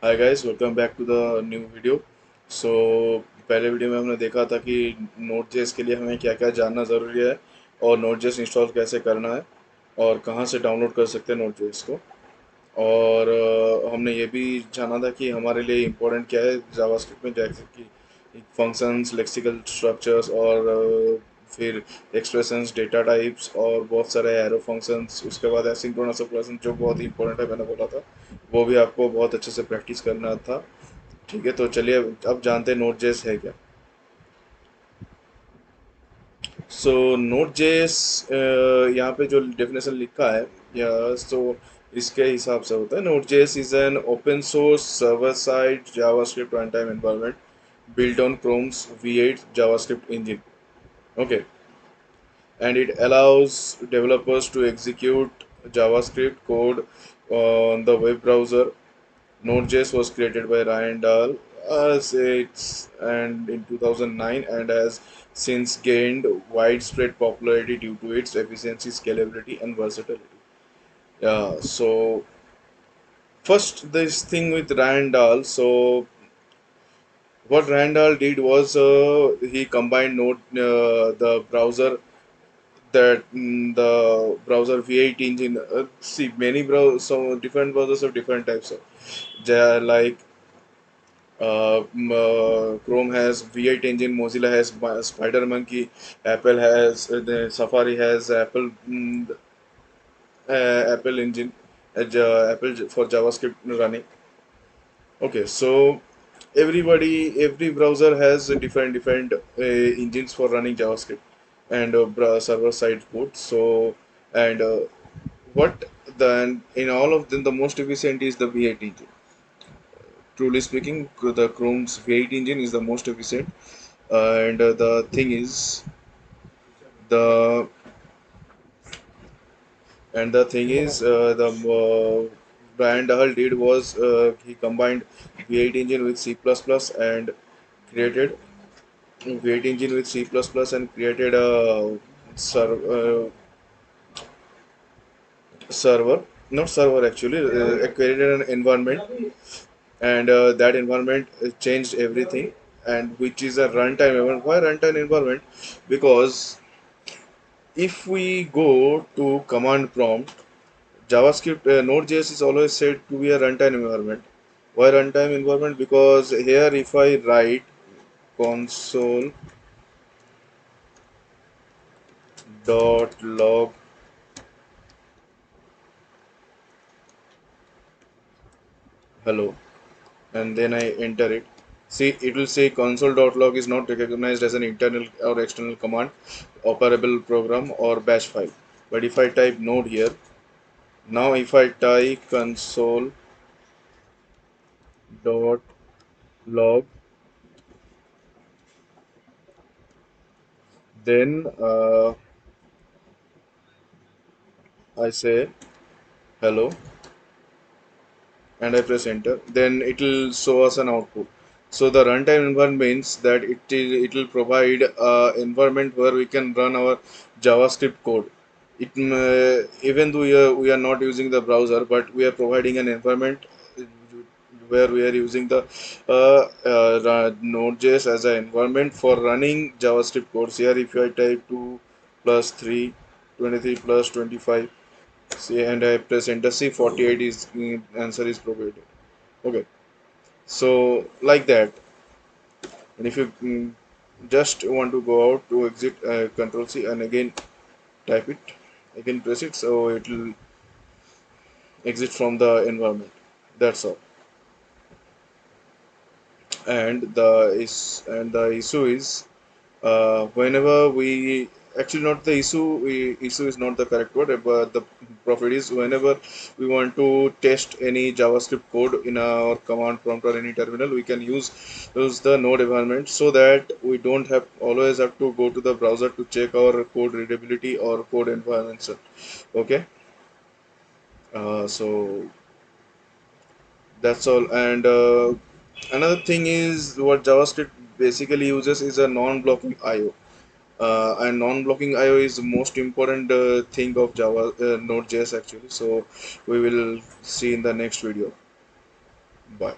Hi guys, welcome back to the new video. So पहले video में हमने देखा था कि नोट जेएस के लिए हमें क्या क्या जानना ज़रूरी है और नोट जेएस इंस्टॉल कैसे करना है और कहाँ से डाउनलोड कर सकते हैं नोट जेएस को। और हमने ये भी जाना था कि हमारे लिए इम्पोर्टेंट क्या है जावास्क्रिप्ट में, जैसे कि फंक्शंस, लेक्सिकल स्ट्रक्चर्स और फिर एक्सप्रेशंस, डेटा टाइप्स और बहुत सारे एरो फंक्शंस। उसके बाद एसिंक्रोनस ऑपरेशन जो बहुत ही इंपॉर्टेंट है, मैंने बोला था वो भी आपको बहुत अच्छे से प्रैक्टिस करना था। ठीक है, तो चलिए अब जानते हैं नोट जेएस है क्या। सो नोट जेएस यहाँ पे जो डेफिनेशन लिखा है, या सो इसके हिसाब से होता है, note JS is an open source server side JavaScript run time environment built on Chrome's V8 JavaScript engine. Okay, and it allows developers to execute JavaScript code on the web browser. Node.js was created by Ryan Dahl and in 2009 and has since gained widespread popularity due to its efficiency, scalability, and versatility. Yeah, so first this thing with Ryan Dahl. So what Randall did was he combined the browser the browser V8 engine. See, many so different browsers have different types of. Like Chrome has V8 engine, Mozilla has Spider Monkey, Apple has the Safari has Apple engine, Apple for JavaScript running. Okay, so every browser has a different engines for running JavaScript and server side code. So and what then in all of them the most efficient is the V8 engine. Truly speaking, the Chrome's V8 engine is the most efficient, and the thing is the the Brian Dahl did was he combined V8 engine with C++ and created V8 engine with C++ and created a server, not server actually, created an environment, and that environment changed everything, and which is a runtime environment. Why runtime environment? Because if we go to command prompt, JavaScript Node.js is always said to be a runtime environment. Why runtime environment? Because here if I write console dot log hello and then I enter it. See, it will say console.log is not recognized as an internal or external command, operable program, or bash file. But if I type node here, now if I type console.log, then I say hello and I press enter, then it will show us an output. So the runtime environment means that it will provide environment where we can run our JavaScript code. Even though we are not using the browser, but we are providing an environment where we are using the Node.js as an environment for running JavaScript codes. Here, if I type 2 plus 3, 23 plus 25, see, and I press enter, see 48 is answer is provided. Okay, so like that. And if you just want to go out to exit, Control C and again type it, again press it, so it will exit from the environment. That's all. And the issue is whenever we actually not the issue issue is not the correct word, but the profit is whenever we want to test any JavaScript code in our command prompt or any terminal, we can use the node environment, so that we don't have always have to go to the browser to check our code readability or code environments. Okay, so that's all. And another thing is what JavaScript basically uses is a non-blocking IO. And non-blocking IO is the most important thing of Java Node.js actually. So we will see in the next video. Bye.